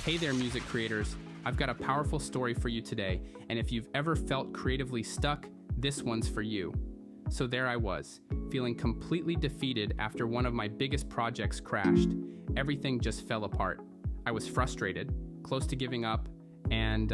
Hey there, music creators. I've got a powerful story for you today, and if you've ever felt creatively stuck, this one's for you. So there I was, feeling completely defeated after one of my biggest projects crashed. Everything just fell apart. I was frustrated, close to giving up, and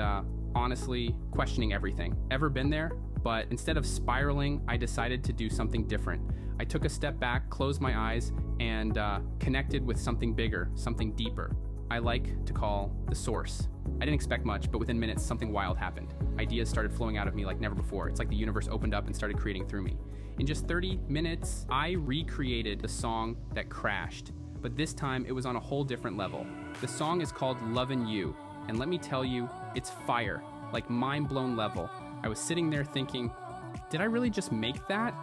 honestly, questioning everything. Ever been there? But instead of spiraling, I decided to do something different. I took a step back, closed my eyes, and connected with something bigger, something deeper. I like to call the source. I didn't expect much, but within minutes, something wild happened. Ideas started flowing out of me like never before. It's like the universe opened up and started creating through me. In just 30 minutes, I recreated the song that crashed, but this time it was on a whole different level. The song is called Lovin U, and let me tell you, it's fire, like mind-blown level. I was sitting there thinking, did I really just make that?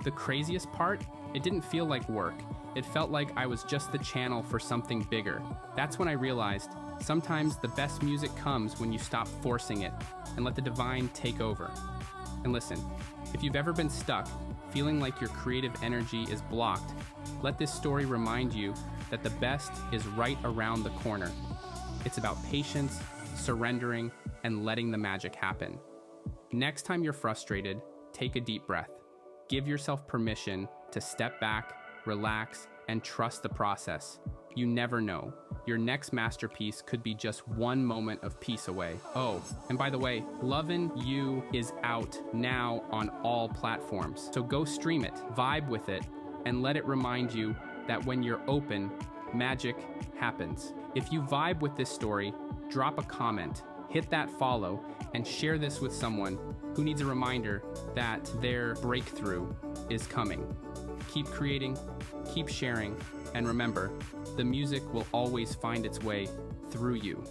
The craziest part, it didn't feel like work. It felt like I was just the channel for something bigger. That's when I realized sometimes the best music comes when you stop forcing it and let the divine take over. And listen, if you've ever been stuck, feeling like your creative energy is blocked, let this story remind you that the best is right around the corner. It's about patience, surrendering, and letting the magic happen. Next time you're frustrated, take a deep breath. Give yourself permission to step back, relax, and trust the process. You never know. Your next masterpiece could be just one moment of peace away. Oh, and by the way, Lovin U is out now on all platforms. So go stream it, vibe with it, and let it remind you that when you're open, magic happens. If you vibe with this story, drop a comment, hit that follow, and share this with someone who needs a reminder that their breakthrough is coming. Keep creating, keep sharing, and remember, the music will always find its way through you.